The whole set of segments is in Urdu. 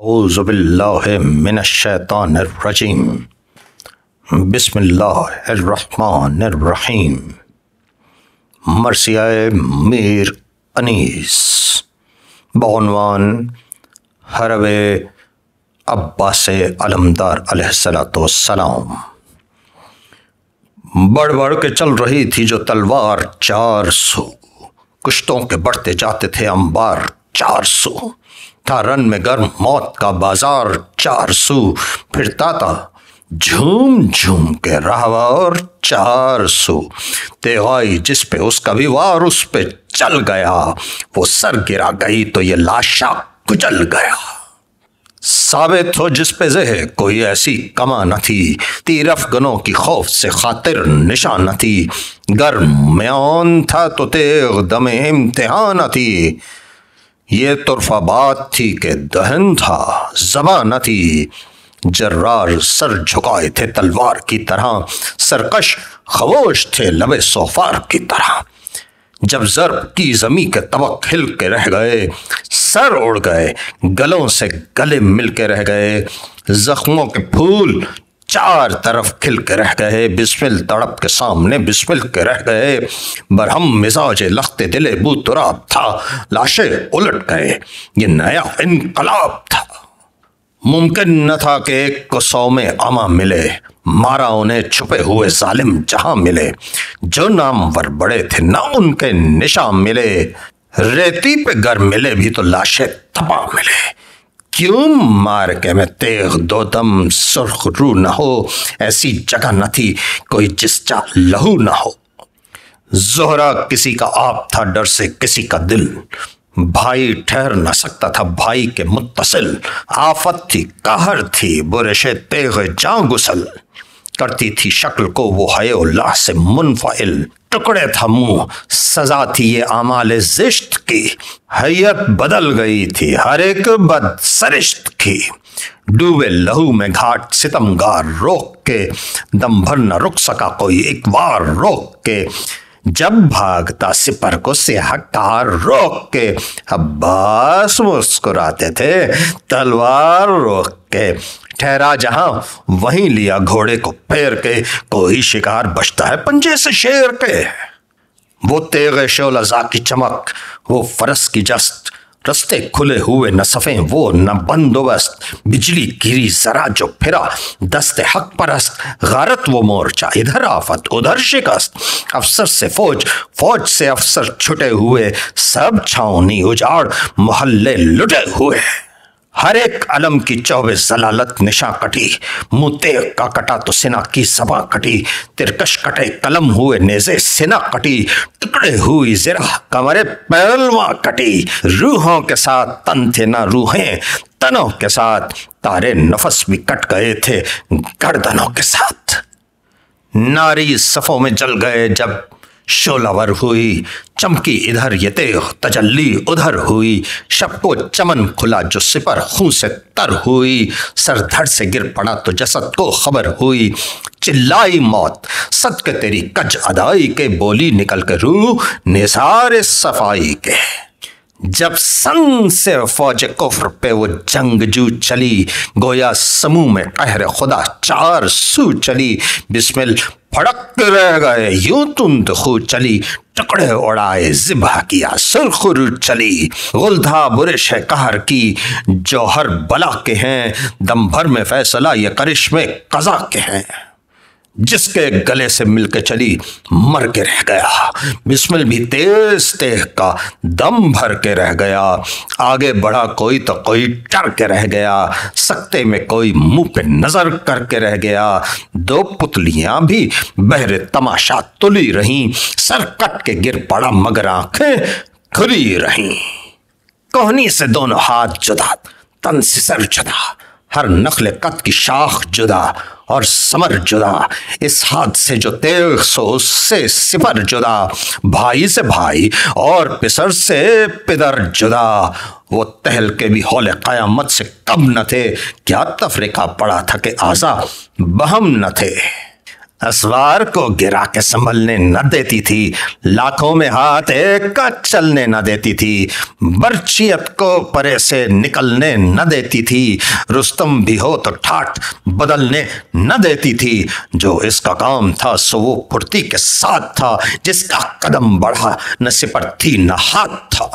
اعوذ باللہ من الشیطان الرجیم بسم اللہ الرحمن الرحیم مرثیہ میر انیس بعنوان حرب عباس علمدار علیہ السلام۔ بڑھ بڑھ کے چل رہی تھی جو تلوار 400، کشتوں کے بڑھتے جاتے تھے انبار 400، تھا رن میں گرم موت کا بازار 400، پھرتا تھا جھوم جھوم کے راہوار 400، تیغائی جس پہ اس کا بھی وار اس پہ چل گیا، وہ سر گرا گئی تو یہ لاشا کچل گیا۔ ثابت ہو جس پہ زہ کوئی ایسی کما نہ تھی، تیر افغنوں کی خوف سے خاطر نشان نہ تھی، گرم میان تھا تو تیغ دم امتحان نہ تھی، یہ طرفہ بات تھی کہ دہن تھا زبان نہ تھی، جرار سر جھکائے تھے تلوار کی طرح، سرکش خاموش تھے لبے سوفار کی طرح، جب ضرب کی زمیں کے طبق ہل کے رہ گئے، سر اڑ گئے گلوں سے گلے مل کے رہ گئے، زخموں کے پھول چار طرف کھل کے رہ گئے، بسمل تڑپ کے سامنے بسمل کے رہ گئے، برہم مزاج لخت دل بو تراب تھا، لاشیں الٹ گئے، یہ نیا انقلاب تھا۔ ممکن نہ تھا کہ ایک کو 100 میں عمہ ملے، مارا انہیں چھپے ہوئے ظالم جہاں ملے، جو نامور بڑے تھے نہ ان کے نشان ملے، ریتی پہ گر ملے بھی تو لاشیں تباہ ملے، کیوں مارکے میں تیغ دو دم سرخ رو نہ ہو، ایسی جگہ نہ تھی کوئی جس جا لہو نہ ہو، زہرا کسی کا آپ تھا ڈر سے کسی کا دل، بھائی ٹھہر نہ سکتا تھا بھائی کے متصل، آفت تھی قہر تھی برش تیغ جاں گسل، کرتی تھی شکل کو وہ حیا اللہ سے منفعل، ٹکڑے تھا منہ سزا تھی یہ اعمال زشت کی، حیت بدل گئی تھی ہر ایک بد سرشت کی، ڈوبے لہو میں گھاٹ ستمگار روک کے، دم بھر نہ رک سکا کوئی ایک بار روک کے، جب بھاگتا سپر کو سیاہ کار روک کے، عباس مسکراتے تھے تلوار روک کے، ٹھہرا جہاں وہیں لیا گھوڑے کو پھیر کے، کوئی شکار بچتا ہے پنجے سے شیر کے، وہ تیغ شعلہ زا کی چمک، وہ فرس کی جست، رستے کھلے ہوئے نہ صفیں وہ نہ بندوبست، بجلی گری ذرا جو پھرا دست حق پرست، غارت وہ مورچہ ادھر آفت ادھر شکست، افسر سے فوج فوج سے افسر چھٹے ہوئے، سب چھاؤنی اجاڑ محلے لٹے ہوئے، ہر ایک علم کی چوبے ضلالت نشاں کٹی، منہ تیغ کا کٹا تو سنا کی زباں کٹی، ترکش کٹے قلم ہوئے نیزے سنا کٹی، ٹکڑے ہوئی زرہ کمرے پہلواں کٹی، روحوں کے ساتھ تن تھے نہ روحیں تنوں کے ساتھ، تارے نفس بھی کٹ گئے تھے گردنوں کے ساتھ، ناری صفوں میں جل گئے جب شعلہ ور ہوئی، چمکی ادھر یہ تیغ تجلی ادھر ہوئی، شب کو چمن کھلا جو سپر خون سے تر ہوئی، سر دھڑ سے گر پڑا تو جسد کو خبر ہوئی، چلائی موت صدقے تیری کج ادائی کے، بولی نکل کے روح نثار صفائی کے، جب سنگ سے فوج کفر پہ وہ جنگ جو چلی، گویا سموں میں قہر خدا 400 چلی، بسمل پھڑک رہ گئے یوں تند خو چلی، ٹکڑے اڑائے ذبح کیا سرخ رو چلی، غلدھا برش ہے قہر کی جوہر بلا کے ہیں، دم بھر میں فیصلہ یہ کرشمے قضا کے ہیں، جس کے گلے سے مل کے چلی مر کے رہ گیا، بسمل بھی تیز تیغ کا دم بھر کے رہ گیا، آگے بڑھا کوئی تو کوئی ٹر کے رہ گیا، سکتے میں کوئی منہ پہ نظر کر کے رہ گیا، دو پتلیاں بھی بہر تماشا تلی رہیں، سر کٹ کے گر پڑا مگر آنکھیں کھلی رہیں، کوہنی سے دونوں ہاتھ جدا تن سے سر جدا، ہر نخل قد کی شاخ جدا اور ثمر جدا، اس ہاتھ سے جو تیغ سو اس سے سپر جدا، بھائی سے بھائی اور پسر سے پدر جدا، وہ تہل کے بھی ہول قیامت سے کم نہ تھے، کیا تفریقہ پڑا تھا کہ اعضا بہم نہ تھے، اسوار کو گرا کے سنبھلنے نہ دیتی تھی، لاکھوں میں ہاتھ ایک کا چلنے نہ دیتی تھی، برچیت کو پرے سے نکلنے نہ دیتی تھی، رستم بھی ہو تو ٹھاٹ بدلنے نہ دیتی تھی۔ جو اس کا کام تھا سو وہ پھرتی کے ساتھ تھا، جس کا قدم بڑھا نہ سپر تھی نہ ہاتھ تھا۔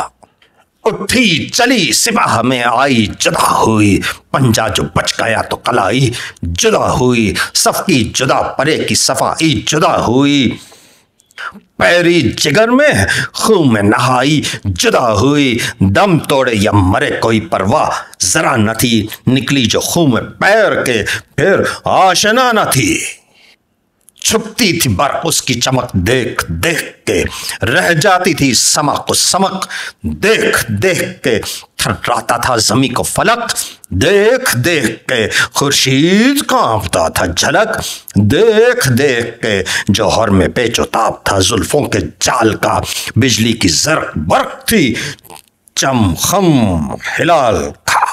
اٹھی چلی سپاہ میں آئی جدا ہوئی، پنجا جو بچ گیا تو کلائی جدا ہوئی، صف کی جدا پرے کی صفائی جدا ہوئی، پیری جگر میں خون میں نہائی جدا ہوئی، دم توڑے یا مرے کوئی پرواہ ذرا نہ تھی، نکلی جو خون میں پیر کے پھر آشنا نہ تھی۔ چھپتی تھی برق اس کی چمک دیکھ دیکھ کے، رہ جاتی تھی سما کو سمک دیکھ دیکھ کے، تھراتا تھا زمین کو فلک دیکھ دیکھ کے، خورشید کانپتا تھا جھلک دیکھ دیکھ کے، جوہر میں پیچ و تاب تھا زلفوں کے جال کا، بجلی کی زرق برق تھی چم خم ہلال کا،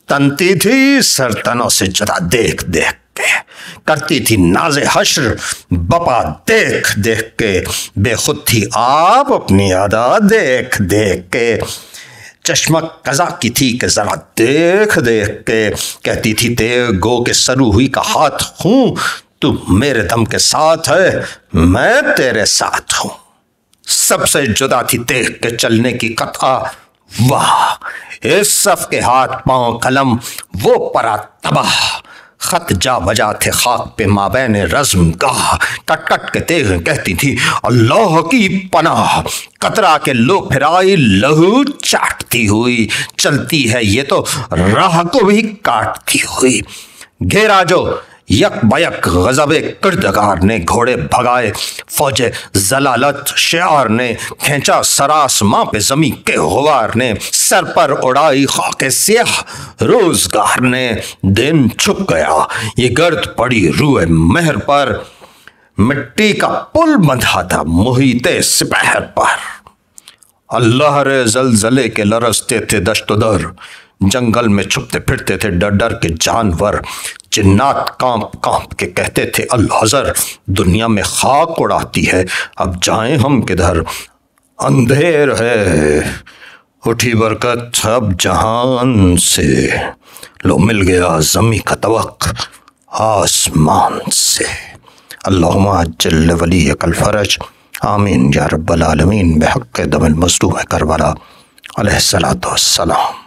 تنتی تھی سرتنوں سے جدا دیکھ دیکھ کے، کرتی تھی ناز حشر بپا دیکھ دیکھ کے، بے خود تھی آپ اپنی ادا دیکھ دیکھ کے، چشمک قضا کی تھی کہ ذرا دیکھ دیکھ کے، کہتی تھی تیغ گو کہ سرو ہوئی کا ہاتھ ہوں، تو میرے دم کے ساتھ ہے میں تیرے ساتھ ہوں۔ سب سے جدا تھی تیغ کے چلنے کی قطع، واہ اس صف کے ہاتھ پاؤں قلم وہ پرا تباہ، خط جا بجا تھے خاک پہ مابین رزم گاہ، کٹ کٹ کے تیغ کہتی تھی اللہ کی پناہ، قطرہ کے لو پھرائی لہو چاٹتی ہوئی، چلتی ہے یہ تو راہ کو بھی کاٹتی ہوئی، گھیرا جو یک بیک غضب کردگار نے، گھوڑے بھگائے فوج ضلالت شعار نے، کھینچا سراسماں پہ زمین کے غبار نے، سر پر اڑائی خاک سیاہ روزگار نے، دن چھپ گیا یہ گرد پڑی روئے مہر پر، مٹی کا پل بندھا تھا محیط سپہر پر، اللہ رے زلزلے کے لرزتے تھے دشت و در، جنگل میں چھپتے پھرتے تھے ڈر ڈر کے جانور، جنات کانپ کانپ کے کہتے تھے الحذر، دنیا میں خاک اڑاتی ہے اب جائیں ہم کدھر، اندھیر ہے اٹھی برکت اب جہان سے، لو مل گیا زمیں کا طبق آسمان سے، اللہم عجل ولیک الفرج، آمین یا رب العالمین، بحق دم المظلوم کربلا علیہ الصلوۃ والسلام۔